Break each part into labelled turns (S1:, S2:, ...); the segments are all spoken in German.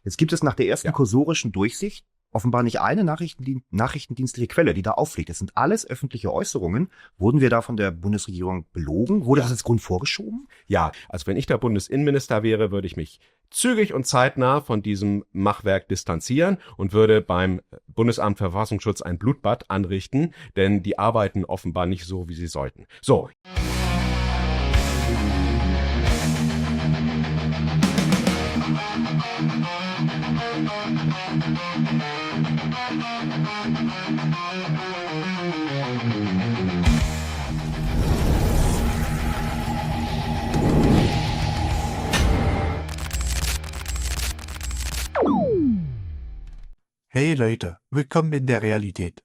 S1: Jetzt gibt es nach der ersten
S2: Ja.
S1: kursorischen Durchsicht offenbar nicht eine nachrichtendienstliche Quelle, die da auffliegt. Das sind alles öffentliche Äußerungen. Wurden wir da von der Bundesregierung belogen? Wurde das als Grund vorgeschoben?
S2: Ja, also wenn ich der Bundesinnenminister wäre, würde ich mich zügig und zeitnah von diesem Machwerk distanzieren und würde beim Bundesamt für Verfassungsschutz ein Blutbad anrichten, denn die arbeiten offenbar nicht so, wie sie sollten. So.
S3: Hey Leute, willkommen in der Realität.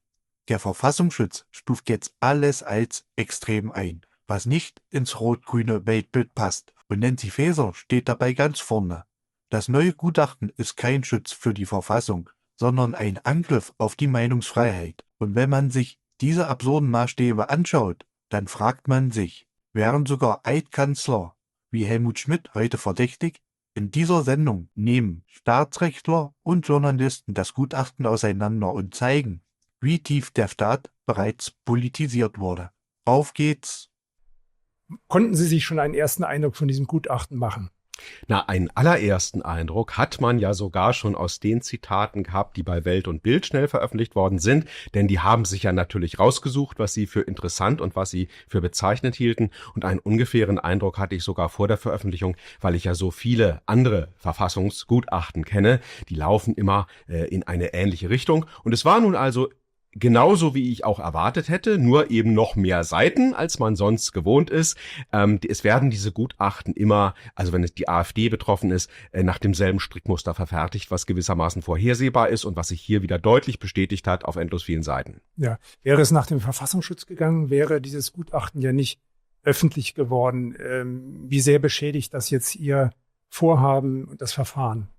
S3: Der Verfassungsschutz stuft jetzt alles als extrem ein, was nicht ins rot-grüne Weltbild passt. Und Nancy Faeser steht dabei ganz vorne. Das neue Gutachten ist kein Schutz für die Verfassung, sondern ein Angriff auf die Meinungsfreiheit. Und wenn man sich diese absurden Maßstäbe anschaut, dann fragt man sich, wären sogar Eidkanzler wie Helmut Schmidt heute verdächtig? In dieser Sendung nehmen Staatsrechtler und Journalisten das Gutachten auseinander und zeigen, wie tief der Staat bereits politisiert wurde. Auf geht's!
S4: Konnten Sie sich schon einen ersten Eindruck von diesem Gutachten machen?
S2: Na, einen allerersten Eindruck hat man ja sogar schon aus den Zitaten gehabt, die bei Welt und Bild schnell veröffentlicht worden sind, denn die haben sich ja natürlich rausgesucht, was sie für interessant und was sie für bezeichnend hielten, und einen ungefähren Eindruck hatte ich sogar vor der Veröffentlichung, weil ich ja so viele andere Verfassungsgutachten kenne, die laufen immer in eine ähnliche Richtung, und es war nun also genauso, wie ich auch erwartet hätte, nur eben noch mehr Seiten, als man sonst gewohnt ist. Es werden diese Gutachten immer, also wenn es die AfD betroffen ist, nach demselben Strickmuster verfertigt, was gewissermaßen vorhersehbar ist und was sich hier wieder deutlich bestätigt hat auf endlos vielen Seiten.
S4: Ja, wäre es nach dem Verfassungsschutz gegangen, wäre dieses Gutachten ja nicht öffentlich geworden. Wie sehr beschädigt das jetzt Ihr Vorhaben und das Verfahren?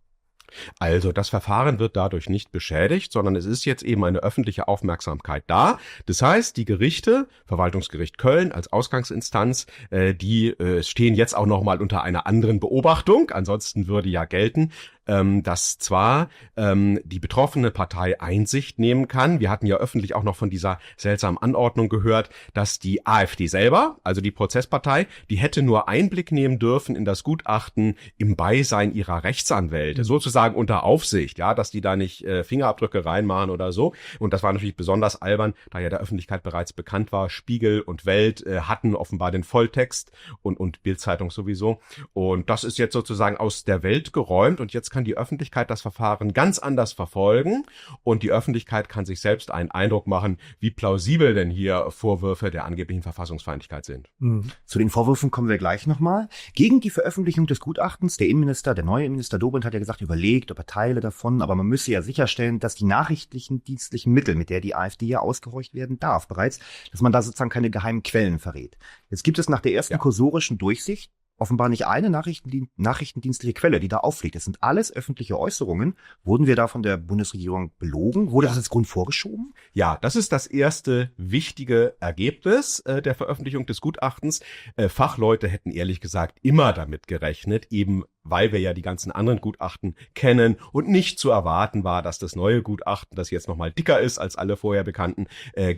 S2: Also das Verfahren wird dadurch nicht beschädigt, sondern es ist jetzt eben eine öffentliche Aufmerksamkeit da. Das heißt, die Gerichte, Verwaltungsgericht Köln als Ausgangsinstanz, die stehen jetzt auch nochmal unter einer anderen Beobachtung. Ansonsten würde ja gelten, dass zwar die betroffene Partei Einsicht nehmen kann. Wir hatten ja öffentlich auch noch von dieser seltsamen Anordnung gehört, dass die AfD selber, also die Prozesspartei, die hätte nur Einblick nehmen dürfen in das Gutachten im Beisein ihrer Rechtsanwälte, sozusagen unter Aufsicht, ja, dass die da nicht Fingerabdrücke reinmachen oder so. Und das war natürlich besonders albern, da ja der Öffentlichkeit bereits bekannt war, Spiegel und Welt hatten offenbar den Volltext und Bild-Zeitung sowieso. Und das ist jetzt sozusagen aus der Welt geräumt, und jetzt kann die Öffentlichkeit das Verfahren ganz anders verfolgen, und die Öffentlichkeit kann sich selbst einen Eindruck machen, wie plausibel denn hier Vorwürfe der angeblichen Verfassungsfeindlichkeit sind.
S1: Zu den Vorwürfen kommen wir gleich nochmal. Gegen die Veröffentlichung des Gutachtens, der neue Innenminister Dobrindt hat ja gesagt, überlegt, ob er Teile davon, aber man müsse ja sicherstellen, dass die nachrichtlichen dienstlichen Mittel, mit der die AfD ja ausgehorcht werden darf bereits, dass man da sozusagen keine geheimen Quellen verrät. Jetzt gibt es nach der ersten kursorischen Durchsicht offenbar nicht eine nachrichtendienstliche Quelle, die da auffliegt. Das sind alles öffentliche Äußerungen. Wurden wir da von der Bundesregierung belogen? Wurde das als Grund vorgeschoben?
S2: Ja, das ist das erste wichtige Ergebnis der Veröffentlichung des Gutachtens. Fachleute hätten ehrlich gesagt immer damit gerechnet, eben weil wir ja die ganzen anderen Gutachten kennen und nicht zu erwarten war, dass das neue Gutachten, das jetzt nochmal dicker ist als alle vorher bekannten,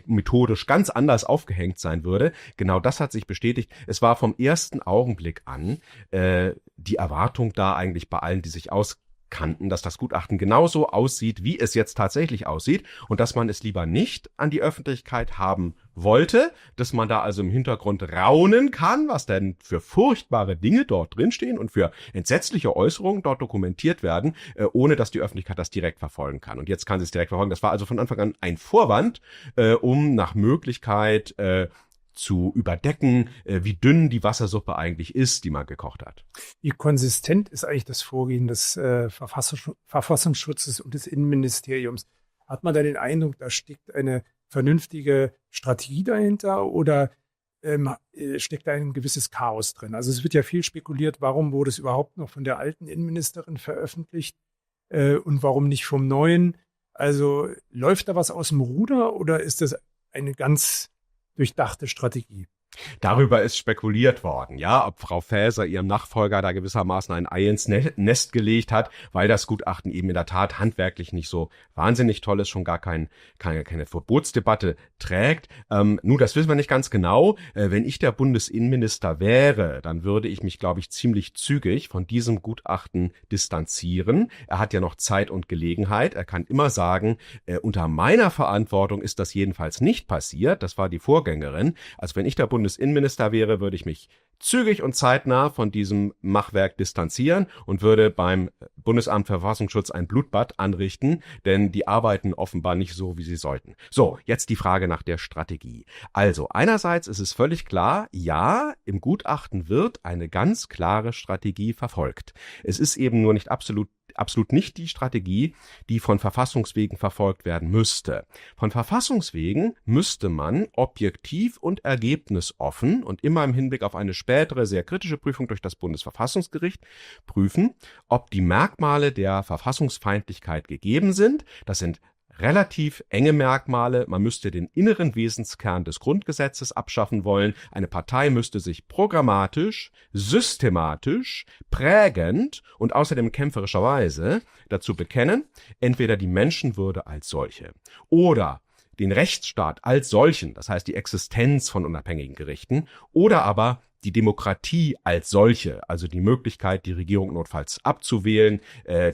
S2: methodisch ganz anders aufgehängt sein würde. Genau das hat sich bestätigt. Es war vom ersten Augenblick an die Erwartung da eigentlich bei allen, die sich auskannten, dass das Gutachten genauso aussieht, wie es jetzt tatsächlich aussieht, und dass man es lieber nicht an die Öffentlichkeit haben wollte, dass man da also im Hintergrund raunen kann, was denn für furchtbare Dinge dort drinstehen und für entsetzliche Äußerungen dort dokumentiert werden, ohne dass die Öffentlichkeit das direkt verfolgen kann. Und jetzt kann sie es direkt verfolgen. Das war also von Anfang an ein Vorwand, um nach Möglichkeit zu überdecken, wie dünn die Wassersuppe eigentlich ist, die man gekocht hat.
S4: Wie konsistent ist eigentlich das Vorgehen des Verfassungsschutzes und des Innenministeriums? Hat man da den Eindruck, da steckt eine vernünftige Strategie dahinter, oder steckt da ein gewisses Chaos drin? Also es wird ja viel spekuliert, warum wurde es überhaupt noch von der alten Innenministerin veröffentlicht und warum nicht vom neuen? Also läuft da was aus dem Ruder, oder ist das eine ganz durchdachte Strategie?
S2: Darüber ist spekuliert worden, ja, ob Frau Faeser ihrem Nachfolger da gewissermaßen ein Ei ins Nest gelegt hat, weil das Gutachten eben in der Tat handwerklich nicht so wahnsinnig toll ist, schon gar keine Verbotsdebatte trägt. Nun, das wissen wir nicht ganz genau. Wenn ich der Bundesinnenminister wäre, dann würde ich mich, glaube ich, ziemlich zügig von diesem Gutachten distanzieren. Er hat ja noch Zeit und Gelegenheit. Er kann immer sagen, unter meiner Verantwortung ist das jedenfalls nicht passiert. Das war die Vorgängerin. Also wenn ich der Bundesinnenminister wäre, würde ich mich zügig und zeitnah von diesem Machwerk distanzieren und würde beim Bundesamt für Verfassungsschutz ein Blutbad anrichten, denn die arbeiten offenbar nicht so, wie sie sollten. So, jetzt die Frage nach der Strategie. Also, einerseits ist es völlig klar, ja, im Gutachten wird eine ganz klare Strategie verfolgt. Es ist eben nur nicht absolut nicht die Strategie, die von Verfassungswegen verfolgt werden müsste. Von Verfassungswegen müsste man objektiv und ergebnisoffen und immer im Hinblick auf eine spätere, sehr kritische Prüfung durch das Bundesverfassungsgericht prüfen, ob die Merkmale der Verfassungsfeindlichkeit gegeben sind. Das sind relativ enge Merkmale. Man müsste den inneren Wesenskern des Grundgesetzes abschaffen wollen. Eine Partei müsste sich programmatisch, systematisch, prägend und außerdem kämpferischerweise dazu bekennen, entweder die Menschenwürde als solche oder den Rechtsstaat als solchen, das heißt die Existenz von unabhängigen Gerichten, oder aber die Demokratie als solche, also die Möglichkeit, die Regierung notfalls abzuwählen,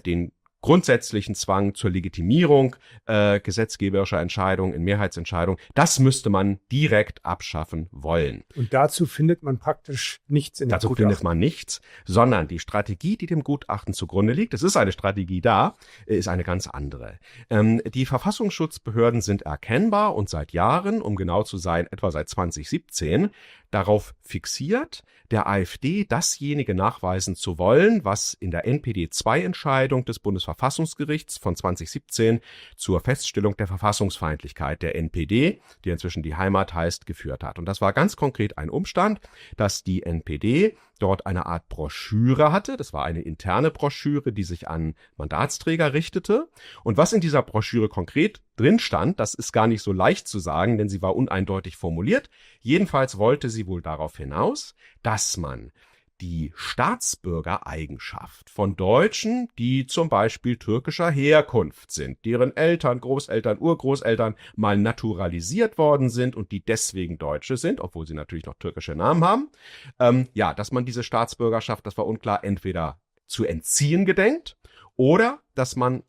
S2: den grundsätzlichen Zwang zur Legitimierung gesetzgeberischer Entscheidungen in Mehrheitsentscheidungen, das müsste man direkt abschaffen wollen.
S4: Und dazu findet man praktisch nichts in dem
S2: Dazu
S4: Gutachten.
S2: findet man nichts, sondern die Strategie, die dem Gutachten zugrunde liegt, es ist eine Strategie da, ist eine ganz andere. Die Verfassungsschutzbehörden sind erkennbar und seit Jahren, um genau zu sein, etwa seit 2017, darauf fixiert, der AfD dasjenige nachweisen zu wollen, was in der NPD-2-Entscheidung des Bundesverfassungsgerichts von 2017 zur Feststellung der Verfassungsfeindlichkeit der NPD, die inzwischen die Heimat heißt, geführt hat. Und das war ganz konkret ein Umstand, dass die NPD dort eine Art Broschüre hatte. Das war eine interne Broschüre, die sich an Mandatsträger richtete. Und was in dieser Broschüre konkret drin stand, das ist gar nicht so leicht zu sagen, denn sie war uneindeutig formuliert. Jedenfalls wollte sie wohl darauf hinaus, dass man die Staatsbürgereigenschaft von Deutschen, die zum Beispiel türkischer Herkunft sind, deren Eltern, Großeltern, Urgroßeltern mal naturalisiert worden sind und die deswegen Deutsche sind, obwohl sie natürlich noch türkische Namen haben, dass man diese Staatsbürgerschaft, das war unklar, entweder zu entziehen gedenkt oder dass man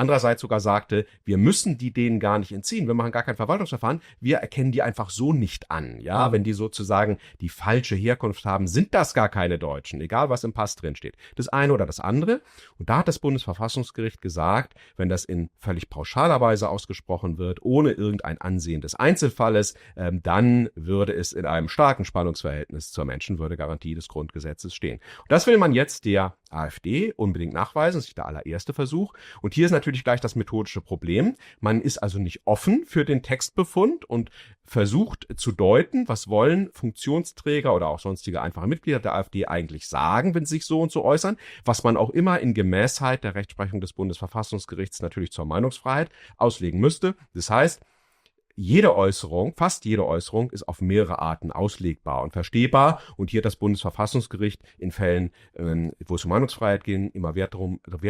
S2: andererseits sogar sagte, wir müssen die denen gar nicht entziehen, wir machen gar kein Verwaltungsverfahren, wir erkennen die einfach so nicht an. Ja, wenn die sozusagen die falsche Herkunft haben, sind das gar keine Deutschen, egal was im Pass drin steht. Das eine oder das andere. Und da hat das Bundesverfassungsgericht gesagt, wenn das in völlig pauschaler Weise ausgesprochen wird, ohne irgendein Ansehen des Einzelfalles, dann würde es in einem starken Spannungsverhältnis zur Menschenwürdegarantie des Grundgesetzes stehen. Und das will man jetzt der AfD unbedingt nachweisen, das ist der allererste Versuch. Und hier ist natürlich gleich das methodische Problem. Man ist also nicht offen für den Textbefund und versucht zu deuten, was wollen Funktionsträger oder auch sonstige einfache Mitglieder der AfD eigentlich sagen, wenn sie sich so und so äußern, was man auch immer in Gemäßheit der Rechtsprechung des Bundesverfassungsgerichts natürlich zur Meinungsfreiheit auslegen müsste. Das heißt, jede Äußerung, fast jede Äußerung ist auf mehrere Arten auslegbar und verstehbar. Und hier hat das Bundesverfassungsgericht in Fällen, wo es um Meinungsfreiheit ging, immer Wert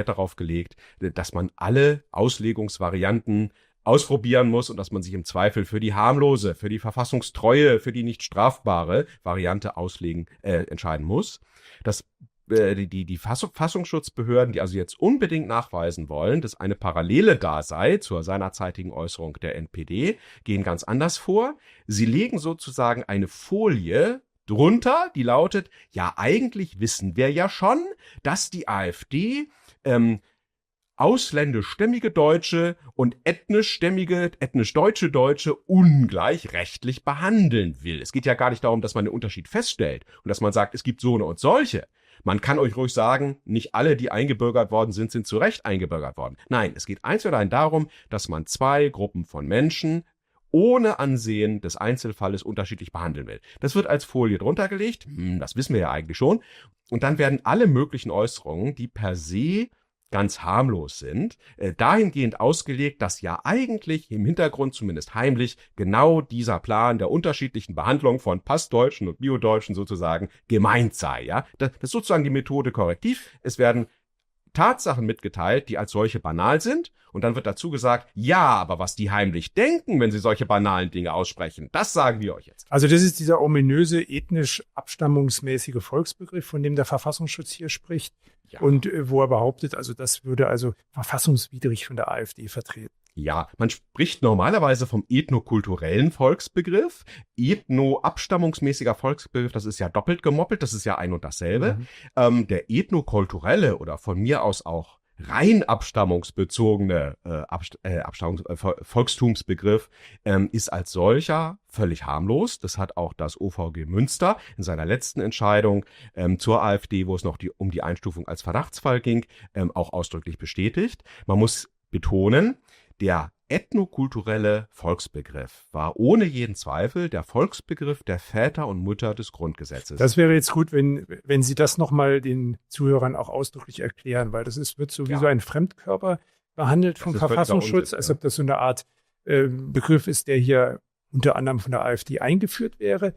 S2: darauf gelegt, dass man alle Auslegungsvarianten ausprobieren muss und dass man sich im Zweifel für die harmlose, für die verfassungstreue, für die nicht strafbare Variante entscheiden muss. Die Verfassungsschutzbehörden, die also jetzt unbedingt nachweisen wollen, dass eine Parallele da sei zur seinerzeitigen Äußerung der NPD, gehen ganz anders vor. Sie legen sozusagen eine Folie drunter, die lautet, ja, eigentlich wissen wir ja schon, dass die AfD ausländischstämmige Deutsche und ethnisch deutsche Deutsche ungleich rechtlich behandeln will. Es geht ja gar nicht darum, dass man den Unterschied feststellt und dass man sagt, es gibt so eine und solche. Man kann euch ruhig sagen, nicht alle, die eingebürgert worden sind, sind zu Recht eingebürgert worden. Nein, es geht einzig und allein darum, dass man zwei Gruppen von Menschen ohne Ansehen des Einzelfalles unterschiedlich behandeln will. Das wird als Folie drunter gelegt, das wissen wir ja eigentlich schon. Und dann werden alle möglichen Äußerungen, die per se ganz harmlos sind, dahingehend ausgelegt, dass ja eigentlich im Hintergrund zumindest heimlich genau dieser Plan der unterschiedlichen Behandlung von Passdeutschen und Biodeutschen sozusagen gemeint sei. Ja, das ist sozusagen die Methode korrektiv. Es werden Tatsachen mitgeteilt, die als solche banal sind, und dann wird dazu gesagt, ja, aber was die heimlich denken, wenn sie solche banalen Dinge aussprechen, das sagen wir euch jetzt.
S4: Also das ist dieser ominöse ethnisch abstammungsmäßige Volksbegriff, von dem der Verfassungsschutz hier spricht,
S2: Ja.
S4: und wo er behauptet, also das würde also verfassungswidrig von der AfD vertreten.
S2: Ja, man spricht normalerweise vom ethnokulturellen Volksbegriff. Ethno-abstammungsmäßiger Volksbegriff, das ist ja doppelt gemoppelt, das ist ja ein und dasselbe. Der ethnokulturelle oder von mir aus auch rein abstammungsbezogene Volkstumsbegriff ist als solcher völlig harmlos. Das hat auch das OVG Münster in seiner letzten Entscheidung zur AfD, wo es noch um die Einstufung als Verdachtsfall ging, auch ausdrücklich bestätigt. Man muss betonen, der ethnokulturelle Volksbegriff war ohne jeden Zweifel der Volksbegriff der Väter und Mütter des Grundgesetzes.
S4: Das wäre jetzt gut, wenn Sie das nochmal den Zuhörern auch ausdrücklich erklären, weil wird so wie so ein Fremdkörper behandelt vom
S2: Das ist
S4: Verfassungsschutz,
S2: Unsinn,
S4: als ob das so eine Art Begriff ist, der hier unter anderem von der AfD eingeführt wäre.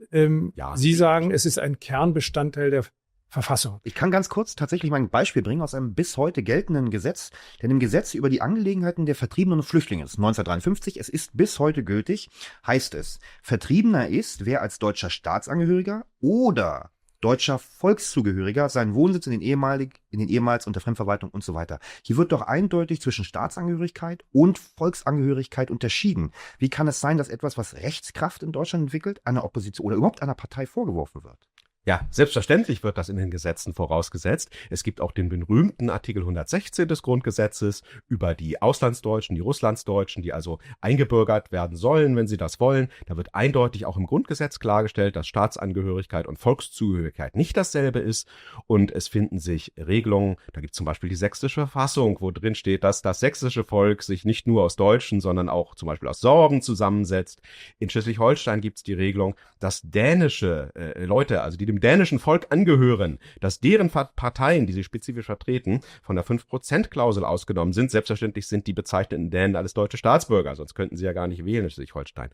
S4: Sie sagen, es ist ein Kernbestandteil der Verfassung.
S1: Ich kann ganz kurz tatsächlich mal ein Beispiel bringen aus einem bis heute geltenden Gesetz, denn im Gesetz über die Angelegenheiten der Vertriebenen und Flüchtlinge, das ist 1953, es ist bis heute gültig, heißt es, Vertriebener ist, wer als deutscher Staatsangehöriger oder deutscher Volkszugehöriger seinen Wohnsitz in den ehemals unter Fremdverwaltung und so weiter. Hier wird doch eindeutig zwischen Staatsangehörigkeit und Volksangehörigkeit unterschieden. Wie kann es sein, dass etwas, was Rechtskraft in Deutschland entwickelt, einer Opposition oder überhaupt einer Partei vorgeworfen wird?
S2: Ja, selbstverständlich wird das in den Gesetzen vorausgesetzt. Es gibt auch den berühmten Artikel 116 des Grundgesetzes über die Auslandsdeutschen, die Russlandsdeutschen, die also eingebürgert werden sollen, wenn sie das wollen. Da wird eindeutig auch im Grundgesetz klargestellt, dass Staatsangehörigkeit und Volkszugehörigkeit nicht dasselbe ist. Und es finden sich Regelungen, da gibt es zum Beispiel die Sächsische Verfassung, wo drin steht, dass das sächsische Volk sich nicht nur aus Deutschen, sondern auch zum Beispiel aus Sorben zusammensetzt. In Schleswig-Holstein gibt es die Regelung, dass dänische Leute, also die dem dänischen Volk angehören, dass deren Parteien, die sie spezifisch vertreten, von der 5%-Klausel ausgenommen sind. Selbstverständlich sind die bezeichneten Dänen alles deutsche Staatsbürger, sonst könnten sie ja gar nicht wählen in Schleswig-Holstein.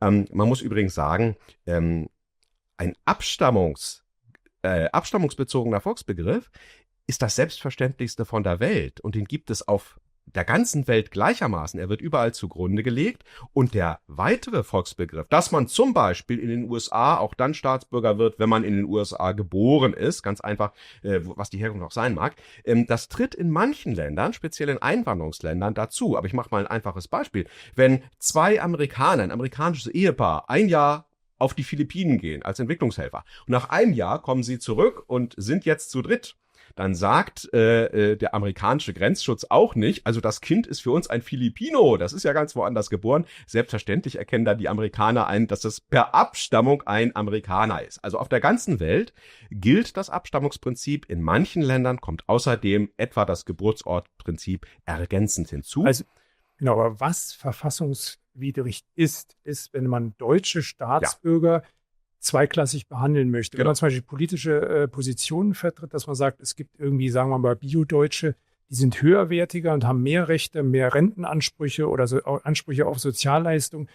S2: Man muss übrigens sagen, ein abstammungsbezogener Volksbegriff ist das Selbstverständlichste von der Welt und den gibt es auf der ganzen Welt gleichermaßen. Er wird überall zugrunde gelegt und der weitere Volksbegriff, dass man zum Beispiel in den USA auch dann Staatsbürger wird, wenn man in den USA geboren ist, ganz einfach, was die Herkunft auch sein mag, das tritt in manchen Ländern, speziell in Einwanderungsländern, dazu. Aber ich mache mal ein einfaches Beispiel. Wenn zwei Amerikaner, ein amerikanisches Ehepaar, ein Jahr auf die Philippinen gehen als Entwicklungshelfer und nach einem Jahr kommen sie zurück und sind jetzt zu dritt, dann sagt der amerikanische Grenzschutz auch nicht, also das Kind ist für uns ein Filipino, das ist ja ganz woanders geboren. Selbstverständlich erkennen da die Amerikaner ein, dass es per Abstammung ein Amerikaner ist. Also auf der ganzen Welt gilt das Abstammungsprinzip. In manchen Ländern kommt außerdem etwa das Geburtsortprinzip ergänzend hinzu.
S4: Also, genau, aber was verfassungswidrig ist, wenn man deutsche Staatsbürger zweiklassig behandeln möchte. Wenn man zum Beispiel politische Positionen vertritt, dass man sagt, es gibt irgendwie, sagen wir mal, Biodeutsche, die sind höherwertiger und haben mehr Rechte, mehr Rentenansprüche oder Ansprüche auf Sozialleistung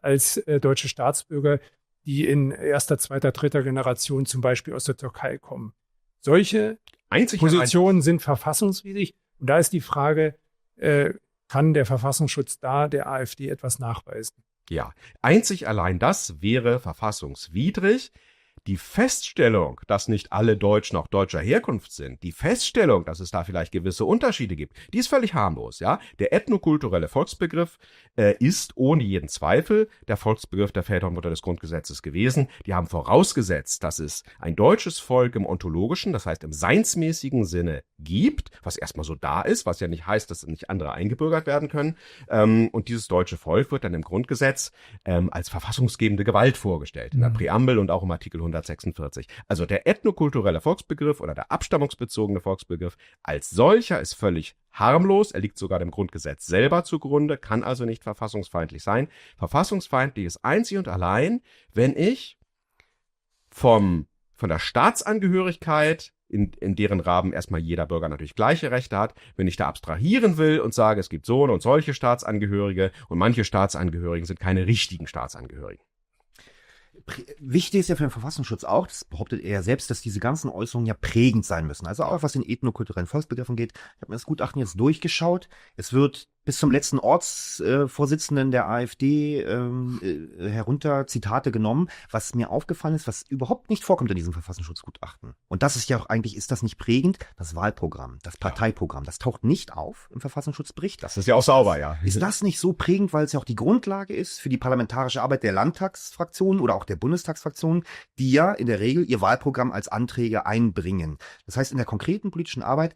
S4: als deutsche Staatsbürger, die in erster, zweiter, dritter Generation zum Beispiel aus der Türkei kommen. Solche Positionen sind verfassungswidrig. Und da ist die Frage, kann der Verfassungsschutz da der AfD etwas nachweisen?
S2: Ja, einzig allein das wäre verfassungswidrig. Die Feststellung, dass nicht alle Deutschen auch deutscher Herkunft sind, die Feststellung, dass es da vielleicht gewisse Unterschiede gibt, die ist völlig harmlos, ja. Der ethnokulturelle Volksbegriff ist ohne jeden Zweifel der Volksbegriff der Väter und Mütter des Grundgesetzes gewesen. Die haben vorausgesetzt, dass es ein deutsches Volk im ontologischen, das heißt im seinsmäßigen Sinne gibt, was erstmal so da ist, was ja nicht heißt, dass nicht andere eingebürgert werden können. Und dieses deutsche Volk wird dann im Grundgesetz als verfassungsgebende Gewalt vorgestellt, in der Präambel und auch im Artikel 146. Also der ethnokulturelle Volksbegriff oder der abstammungsbezogene Volksbegriff als solcher ist völlig harmlos. Er liegt sogar dem Grundgesetz selber zugrunde, kann also nicht verfassungsfeindlich sein. Verfassungsfeindlich ist einzig und allein, wenn ich von der Staatsangehörigkeit in deren Rahmen erstmal jeder Bürger natürlich gleiche Rechte hat. Wenn ich da abstrahieren will und sage, es gibt so und solche Staatsangehörige und manche Staatsangehörigen sind keine richtigen Staatsangehörigen.
S1: Wichtig ist ja für den Verfassungsschutz auch, das behauptet er selbst, dass diese ganzen Äußerungen ja prägend sein müssen. Also auch was den ethnokulturellen Volksbegriffen geht. Ich habe mir das Gutachten jetzt durchgeschaut. Es wird bis zum letzten Ortsvorsitzenden der AfD herunter Zitate genommen, was mir aufgefallen ist, was überhaupt nicht vorkommt in diesem Verfassungsschutzgutachten. Und das ist ja auch eigentlich, ist das nicht prägend? Das Wahlprogramm, das Parteiprogramm, das taucht nicht auf im Verfassungsschutzbericht.
S2: Das ist ja auch sauber, ja.
S1: Ist das nicht so prägend, weil es ja auch die Grundlage ist für die parlamentarische Arbeit der Landtagsfraktionen oder auch der Bundestagsfraktionen, die ja in der Regel ihr Wahlprogramm als Anträge einbringen. Das heißt, in der konkreten politischen Arbeit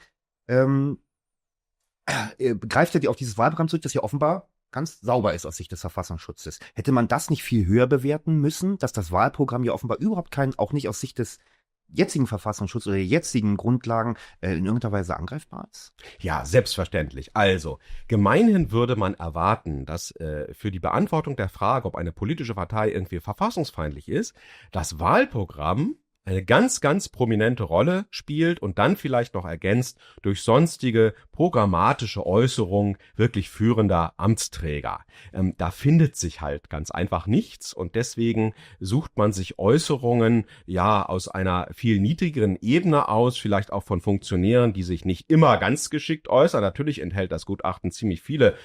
S1: greift er auf dieses Wahlprogramm zurück, das ja offenbar ganz sauber ist aus Sicht des Verfassungsschutzes. Hätte man das nicht viel höher bewerten müssen, dass das Wahlprogramm ja offenbar überhaupt auch nicht aus Sicht des jetzigen Verfassungsschutzes oder der jetzigen Grundlagen in irgendeiner Weise angreifbar ist?
S2: Ja, selbstverständlich. Also, gemeinhin würde man erwarten, dass für die Beantwortung der Frage, ob eine politische Partei irgendwie verfassungsfeindlich ist, das Wahlprogramm eine ganz, ganz prominente Rolle spielt und dann vielleicht noch ergänzt durch sonstige programmatische Äußerungen wirklich führender Amtsträger. Da findet sich halt ganz einfach nichts und deswegen sucht man sich Äußerungen ja aus einer viel niedrigeren Ebene aus, vielleicht auch von Funktionären, die sich nicht immer ganz geschickt äußern. Natürlich enthält das Gutachten ziemlich viele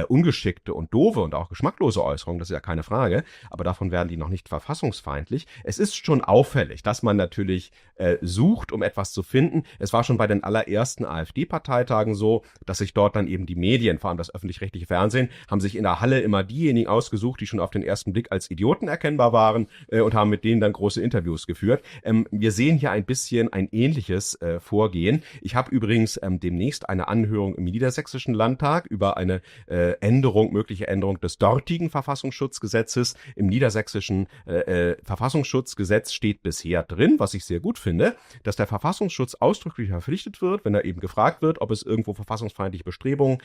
S2: ungeschickte und doofe und auch geschmacklose Äußerungen, das ist ja keine Frage, aber davon werden die noch nicht verfassungsfeindlich. Es ist schon auffällig, dass man natürlich sucht, um etwas zu finden. Es war schon bei den allerersten AfD-Parteitagen so, dass sich dort dann eben die Medien, vor allem das öffentlich-rechtliche Fernsehen, haben sich in der Halle immer diejenigen ausgesucht, die schon auf den ersten Blick als Idioten erkennbar waren und haben mit denen dann große Interviews geführt. Wir sehen hier ein bisschen ein ähnliches Vorgehen. Ich habe übrigens demnächst eine Anhörung im Niedersächsischen Landtag über eine mögliche Änderung des dortigen Verfassungsschutzgesetzes. Im niedersächsischen Verfassungsschutzgesetz steht bisher drin, was ich sehr gut finde, dass der Verfassungsschutz ausdrücklich verpflichtet wird, wenn er eben gefragt wird, ob es irgendwo verfassungsfeindliche Bestrebungen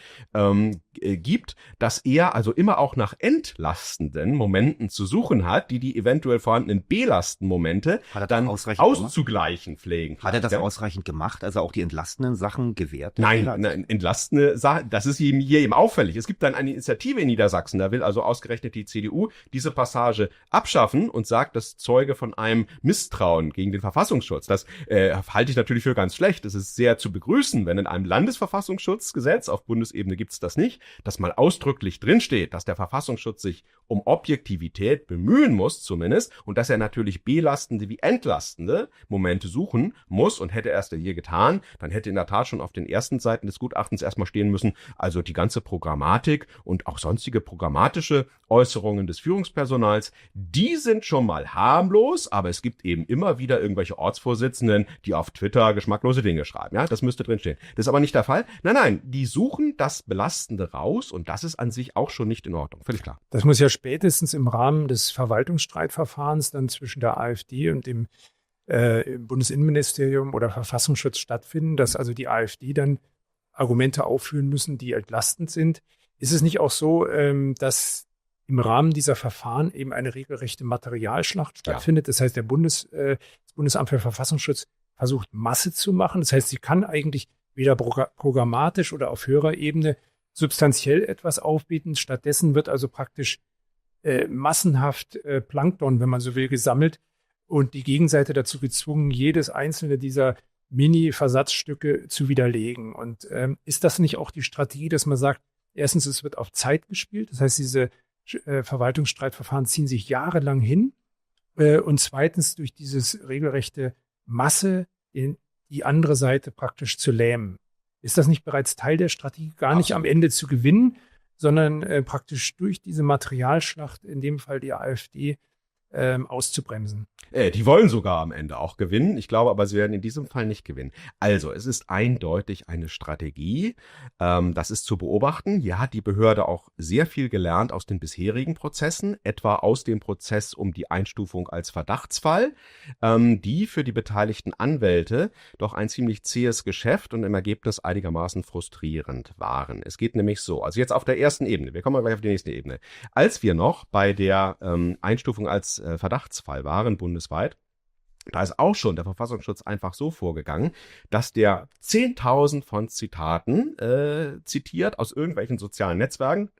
S2: gibt, dass er also immer auch nach entlastenden Momenten zu suchen hat, die eventuell vorhandenen Belastenden-Momente dann auszugleichen pflegen.
S1: Hat er das ausreichend gemacht, also auch die entlastenden Sachen gewährt?
S2: Nein, entlastende Sachen, das ist hier eben auffällig. Es gibt dann eine Initiative in Niedersachsen, da will also ausgerechnet die CDU diese Passage abschaffen und sagt, das zeuge von einem Misstrauen gegen den Verfassungsschutz. Das halte ich natürlich für ganz schlecht. Es ist sehr zu begrüßen, wenn in einem Landesverfassungsschutzgesetz, auf Bundesebene gibt es das nicht, dass mal ausdrücklich drinsteht, dass der Verfassungsschutz sich um Objektivität bemühen muss zumindest und dass er natürlich belastende wie entlastende Momente suchen muss und hätte er es hier getan, dann hätte in der Tat schon auf den ersten Seiten des Gutachtens erstmal stehen müssen, also die ganze Programmatik und auch sonstige programmatische Äußerungen des Führungspersonals, die sind schon mal harmlos, aber es gibt eben immer wieder irgendwelche Ortsvorsitzenden, die auf Twitter geschmacklose Dinge schreiben. Ja, das müsste drinstehen. Das ist aber nicht der Fall. Nein, die suchen das Belastende raus und das ist an sich auch schon nicht in Ordnung. Völlig klar.
S4: Das muss ja spätestens im Rahmen des Verwaltungsstreitverfahrens dann zwischen der AfD und dem Bundesinnenministerium oder Verfassungsschutz stattfinden, dass also die AfD dann Argumente aufführen müssen, die entlastend sind. Ist es nicht auch so, dass im Rahmen dieser Verfahren eben eine regelrechte Materialschlacht stattfindet? Ja. Das heißt, das Bundesamt für Verfassungsschutz versucht, Masse zu machen. Das heißt, sie kann eigentlich weder programmatisch oder auf höherer Ebene substanziell etwas aufbieten. Stattdessen wird also praktisch massenhaft Plankton, wenn man so will, gesammelt und die Gegenseite dazu gezwungen, jedes einzelne dieser Mini-Versatzstücke zu widerlegen. Und ist das nicht auch die Strategie, dass man sagt, erstens, es wird auf Zeit gespielt, das heißt, diese Verwaltungsstreitverfahren ziehen sich jahrelang hin und zweitens durch dieses regelrechte Masse die andere Seite praktisch zu lähmen. Ist das nicht bereits Teil der Strategie, gar nicht am Ende zu gewinnen, sondern praktisch durch diese Materialschlacht, in dem Fall die AfD, auszubremsen?
S2: Die wollen sogar am Ende auch gewinnen. Ich glaube aber, sie werden in diesem Fall nicht gewinnen. Also, es ist eindeutig eine Strategie. Das ist zu beobachten. Hier hat die Behörde auch sehr viel gelernt aus den bisherigen Prozessen, etwa aus dem Prozess um die Einstufung als Verdachtsfall, die für die beteiligten Anwälte doch ein ziemlich zähes Geschäft und im Ergebnis einigermaßen frustrierend waren. Es geht nämlich so, also jetzt auf der ersten Ebene, wir kommen gleich auf die nächste Ebene. Als wir noch bei der Einstufung als Verdachtsfall waren, bundesweit, Da ist auch schon der Verfassungsschutz einfach so vorgegangen, dass der 10.000 von Zitaten zitiert aus irgendwelchen sozialen Netzwerken.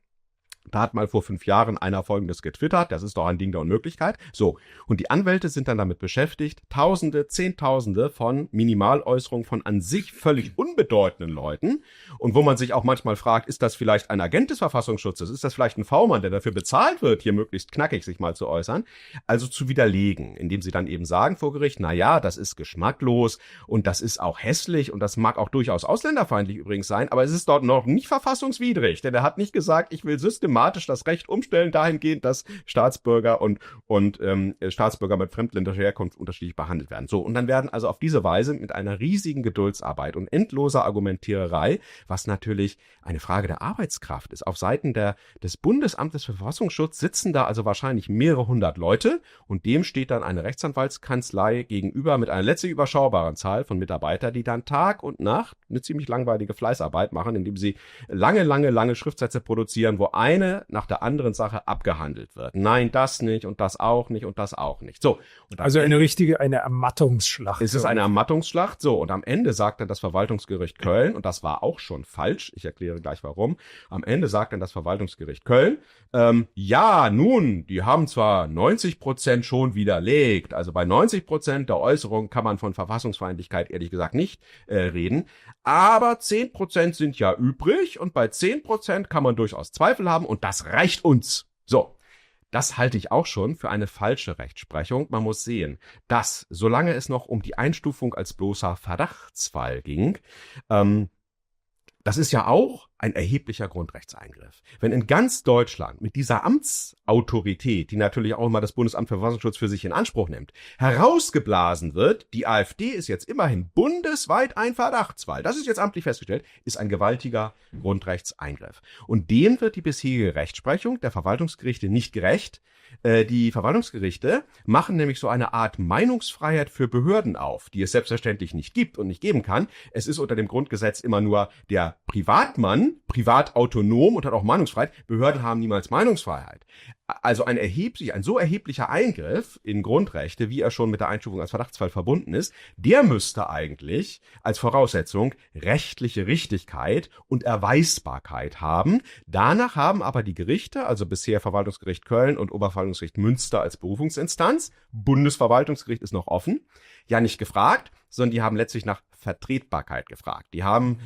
S2: Da hat mal vor 5 Jahren einer Folgendes getwittert, das ist doch ein Ding der Unmöglichkeit. So, und die Anwälte sind dann damit beschäftigt, Tausende, Zehntausende von Minimaläußerungen von an sich völlig unbedeutenden Leuten und wo man sich auch manchmal fragt, ist das vielleicht ein Agent des Verfassungsschutzes, ist das vielleicht ein V-Mann, der dafür bezahlt wird, hier möglichst knackig sich mal zu äußern, also zu widerlegen, indem sie dann eben sagen vor Gericht, na ja, das ist geschmacklos und das ist auch hässlich und das mag auch durchaus ausländerfeindlich übrigens sein, aber es ist dort noch nicht verfassungswidrig, denn er hat nicht gesagt, ich will systematisch das Recht umstellen dahingehend, dass Staatsbürger und Staatsbürger mit fremdländischer Herkunft unterschiedlich behandelt werden. So, und dann werden also auf diese Weise mit einer riesigen Geduldsarbeit und endloser Argumentiererei, was natürlich eine Frage der Arbeitskraft ist, auf Seiten des Bundesamtes für Verfassungsschutz sitzen da also wahrscheinlich mehrere hundert Leute und dem steht dann eine Rechtsanwaltskanzlei gegenüber mit einer letztlich überschaubaren Zahl von Mitarbeitern, die dann Tag und Nacht eine ziemlich langweilige Fleißarbeit machen, indem sie lange Schriftsätze produzieren, wo eine nach der anderen Sache abgehandelt wird. Nein, das nicht und das auch nicht und das auch nicht. So. Und
S4: Also eine Ermattungsschlacht.
S2: Es ist eine Ermattungsschlacht. So. Und am Ende sagt dann das Verwaltungsgericht Köln, und das war auch schon falsch, ich erkläre gleich warum, am Ende sagt dann das Verwaltungsgericht Köln, ja, nun, die haben zwar 90% schon widerlegt, also bei 90% der Äußerungen kann man von Verfassungsfeindlichkeit ehrlich gesagt nicht reden, aber 10% sind ja übrig und bei 10% kann man durchaus Zweifel haben und das reicht uns. So, das halte ich auch schon für eine falsche Rechtsprechung. Man muss sehen, dass, solange es noch um die Einstufung als bloßer Verdachtsfall ging, das ist ja auch ein erheblicher Grundrechtseingriff. Wenn in ganz Deutschland mit dieser Amtsautorität, die natürlich auch immer das Bundesamt für Verfassungsschutz für sich in Anspruch nimmt, herausgeblasen wird, die AfD ist jetzt immerhin bundesweit ein Verdachtsfall, das ist jetzt amtlich festgestellt, ist ein gewaltiger Grundrechtseingriff. Und dem wird die bisherige Rechtsprechung der Verwaltungsgerichte nicht gerecht. Die Verwaltungsgerichte machen nämlich so eine Art Meinungsfreiheit für Behörden auf, die es selbstverständlich nicht gibt und nicht geben kann. Es ist unter dem Grundgesetz immer nur der Privatmann, privat autonom und hat auch Meinungsfreiheit. Behörden haben niemals Meinungsfreiheit. Also ein so erheblicher Eingriff in Grundrechte, wie er schon mit der Einstufung als Verdachtsfall verbunden ist, der müsste eigentlich als Voraussetzung rechtliche Richtigkeit und Erweisbarkeit haben. Danach haben aber die Gerichte, also bisher Verwaltungsgericht Köln und Oberverwaltungsgericht Münster als Berufungsinstanz, Bundesverwaltungsgericht ist noch offen, ja nicht gefragt, sondern die haben letztlich nach Vertretbarkeit gefragt. Die haben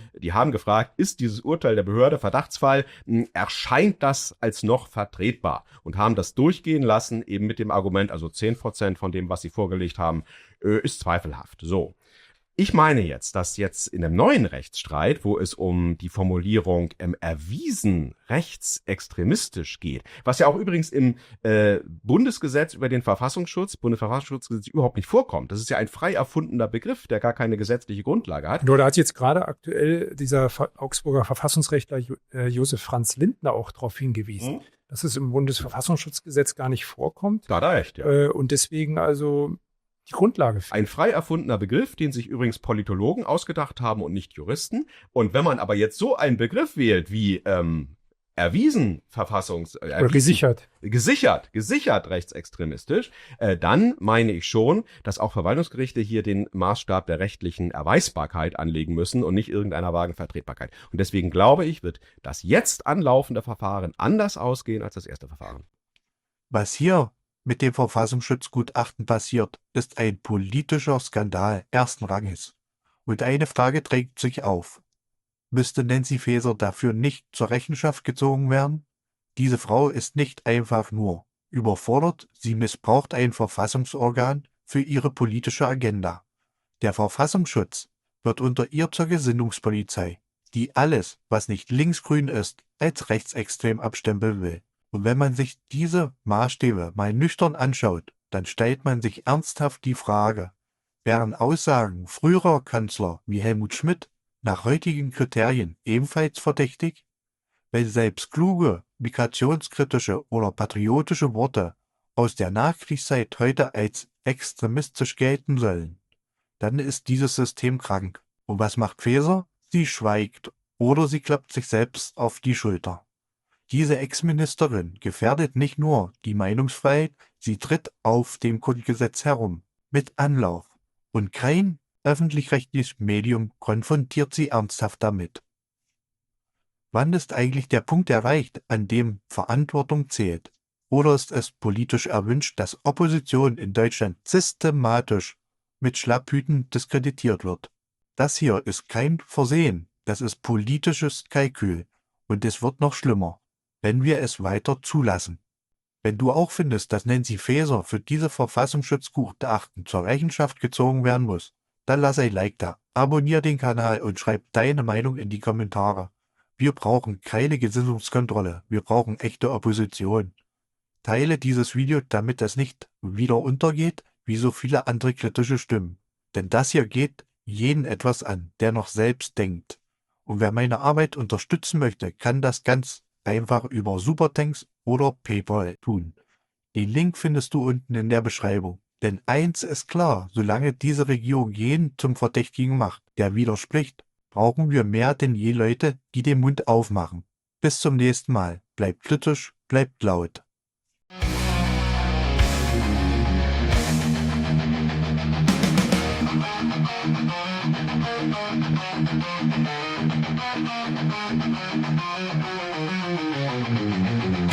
S2: gefragt, ist dieses Urteil der Behörde Verdachtsfall, erscheint das als noch vertretbar? Und haben das durchgehen lassen, eben mit dem Argument, also 10% von dem, was sie vorgelegt haben, ist zweifelhaft. So. Ich meine jetzt, dass jetzt in einem neuen Rechtsstreit, wo es um die Formulierung erwiesen rechtsextremistisch geht, was ja auch übrigens im Bundesgesetz über den Bundesverfassungsschutzgesetz überhaupt nicht vorkommt. Das ist ja ein frei erfundener Begriff, der gar keine gesetzliche Grundlage hat.
S4: Nur da hat jetzt gerade aktuell dieser Augsburger Verfassungsrechtler Josef Franz Lindner auch darauf hingewiesen, dass es im Bundesverfassungsschutzgesetz gar nicht vorkommt.
S2: Da hat er recht, ja.
S4: Und deswegen also die Grundlage für.
S2: Ein frei erfundener Begriff, den sich übrigens Politologen ausgedacht haben und nicht Juristen. Und wenn man aber jetzt so einen Begriff wählt wie erwiesen
S4: oder
S2: gesichert rechtsextremistisch, dann meine ich schon, dass auch Verwaltungsgerichte hier den Maßstab der rechtlichen Erweisbarkeit anlegen müssen und nicht irgendeiner vagen Vertretbarkeit. Und deswegen glaube ich, wird das jetzt anlaufende Verfahren anders ausgehen als das erste Verfahren.
S3: Was hier mit dem Verfassungsschutzgutachten passiert, ist ein politischer Skandal ersten Ranges. Und eine Frage drängt sich auf. Müsste Nancy Faeser dafür nicht zur Rechenschaft gezogen werden? Diese Frau ist nicht einfach nur überfordert, sie missbraucht ein Verfassungsorgan für ihre politische Agenda. Der Verfassungsschutz wird unter ihr zur Gesinnungspolizei, die alles, was nicht linksgrün ist, als rechtsextrem abstempeln will. Und wenn man sich diese Maßstäbe mal nüchtern anschaut, dann stellt man sich ernsthaft die Frage, wären Aussagen früherer Kanzler wie Helmut Schmidt nach heutigen Kriterien ebenfalls verdächtig? Wenn selbst kluge, migrationskritische oder patriotische Worte aus der Nachkriegszeit heute als extremistisch gelten sollen, dann ist dieses System krank. Und was macht Faeser? Sie schweigt oder sie klappt sich selbst auf die Schulter. Diese Ex-Ministerin gefährdet nicht nur die Meinungsfreiheit, sie tritt auf dem Grundgesetz herum. mit Anlauf. Und kein öffentlich-rechtliches Medium konfrontiert sie ernsthaft damit. Wann ist eigentlich der Punkt erreicht, an dem Verantwortung zählt? Oder ist es politisch erwünscht, dass Opposition in Deutschland systematisch mit Schlapphüten diskreditiert wird? Das hier ist kein Versehen, das ist politisches Kalkül. Und es wird noch schlimmer, wenn wir es weiter zulassen. Wenn du auch findest, dass Nancy Faeser für diese Verfassungsschutzgutachten zur Rechenschaft gezogen werden muss, dann lass ein Like da, abonnier den Kanal und schreib deine Meinung in die Kommentare. Wir brauchen keine Gesinnungskontrolle, wir brauchen echte Opposition. Teile dieses Video, damit es nicht wieder untergeht, wie so viele andere kritische Stimmen. Denn das hier geht jeden etwas an, der noch selbst denkt. Und wer meine Arbeit unterstützen möchte, kann das ganz einfach über Superthanks oder PayPal tun. Den Link findest du unten in der Beschreibung. Denn eins ist klar, solange diese Regierung jeden zum Verdächtigen macht, der widerspricht, brauchen wir mehr denn je Leute, die den Mund aufmachen. Bis zum nächsten Mal. Bleibt kritisch, bleibt laut.
S5: Thank you.